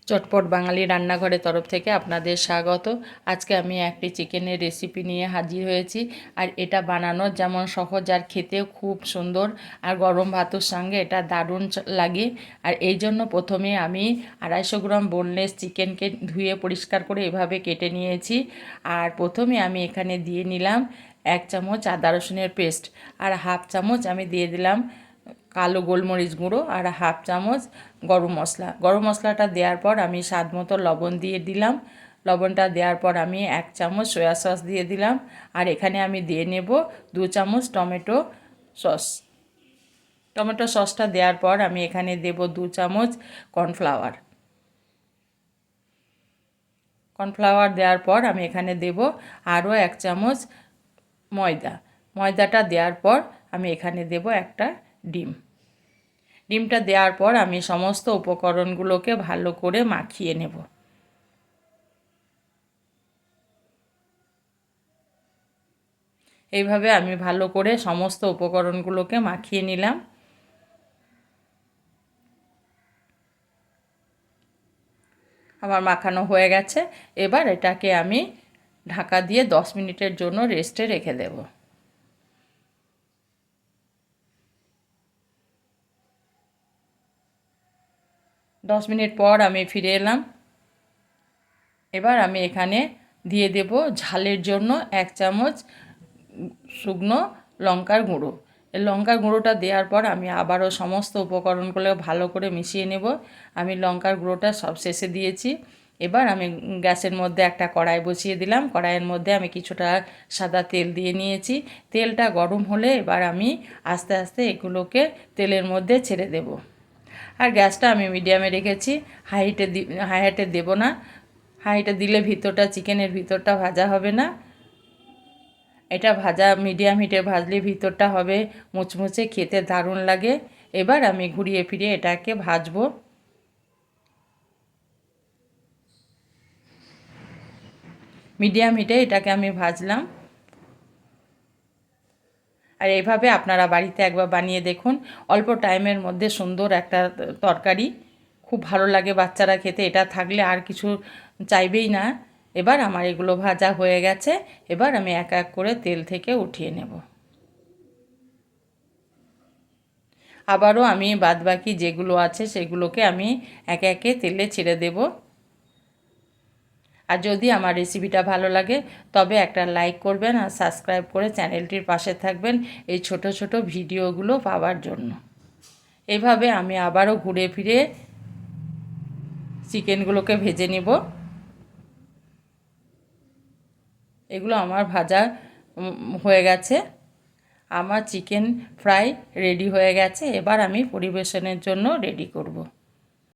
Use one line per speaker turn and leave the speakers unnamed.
চটপট বাঙালি রান্নাঘরের তরফ থেকে আপনাদের স্বাগত। আজকে আমি একটি চিকেনের রেসিপি নিয়ে হাজির হয়েছি। আর এটা বানানো যেমন সহজ আর খেতেও খুব সুন্দর, আর গরম ভাতের সঙ্গে এটা দারুণ লাগে। আর এই জন্য প্রথমে আমি 250 গ্রাম বোনলেস চিকেনকে ধুয়ে পরিষ্কার করে এভাবে কেটে নিয়েছি। আর প্রথমে আমি এখানে দিয়ে নিলাম 1 চামচ আদা রসুনের পেস্ট, আর হাফ চামচ আমি দিয়ে দিলাম কালো গোলমরিচ গুঁড়ো, আর হাফ চামচ গরম মশলাটা দেওয়ার পর আমি স্বাদ মতো লবণ দিয়ে দিলাম। লবণটা দেওয়ার পর আমি 1 চামচ সয়া সস দিয়ে দিলাম। আর এখানে আমি দিয়ে নেব 2 চামচ টমেটো সসটা দেওয়ার পর আমি এখানে দেব 2 চামচ কর্নফ্লাওয়ার দেওয়ার পর আমি এখানে দেব আরও 1 চামচ ময়দাটা দেওয়ার পর আমি এখানে দেব একটা ডিমটা দেওয়ার পর আমি সমস্ত উপকরণগুলোকে ভালো করে মাখিয়ে নেব। এইভাবে আমি ভালো করে সমস্ত উপকরণগুলোকে মাখিয়ে নিলাম। আমার মাখানো হয়ে গেছে। এবার এটাকে আমি ঢাকা দিয়ে 10 মিনিটের জন্য রেস্টে রেখে দেব। 10 মিনিট পর আমি ফিরে এলাম। এবার আমি এখানে দিয়ে দেব ঝালের জন্য 1 চামচ শুকনো লঙ্কার গুঁড়ো। এই লঙ্কার গুঁড়োটা দেওয়ার পর আমি আবারও সমস্ত উপকরণগুলো ভালো করে মিশিয়ে নেব। আমি লঙ্কার গুঁড়োটা সব শেষে দিয়েছি। এবার আমি গ্যাসের মধ্যে একটা কড়াই বসিয়ে দিলাম। কড়াইয়ের মধ্যে আমি কিছুটা সাদা তেল দিয়ে নিয়েছি। তেলটা গরম হলে এবার আমি আস্তে আস্তে এগুলোকে তেলের মধ্যে ছেড়ে দেব। আর গ্যাসটা আমি মিডিয়ামে রেখেছি, হাই হিটে দেব না। হাই হিটে দিলে চিকেনের ভিতরটা ভাজা হবে না। এটা মিডিয়াম হিটে ভাজলে ভিতরটা হবে মুচমুচে, খেতে দারুণ লাগে। এবার আমি ঘুরিয়ে ফিরিয়ে এটাকে ভাজবো। মিডিয়াম হিটে এটাকে আমি ভাজলাম। আর এইভাবে আপনারা বাড়িতে একবার বানিয়ে দেখুন। অল্প টাইমের মধ্যে সুন্দর একটা তরকারি, খুব ভালো লাগে বাচ্চারা খেতে। এটা থাকলে আর কিছু চাইবেই না। এবার আমার এগুলো ভাজা হয়ে গেছে। এবার আমি এক এক করে তেল থেকে উঠিয়ে নেব। আবারও আমি বাদবাকি যেগুলো আছে সেগুলোকে আমি একে একে তেলে ছেড়ে দেব। আর যদি আমার রেসিপিটা ভালো লাগে তবে একটা লাইক করবেন, আর সাবস্ক্রাইব করে চ্যানেলটির পাশে থাকবেন এই ছোট ছোট ভিডিওগুলো পাওয়ার জন্য। এইভাবে আমি আবারও ঘুরে ফিরে চিকেনগুলোকে ভেজে নেব। এগুলো আমার ভাজা হয়ে গেছে। আমার চিকেন ফ্রাই রেডি হয়ে গেছে। এবার আমি পরিবেশনের জন্য রেডি করব।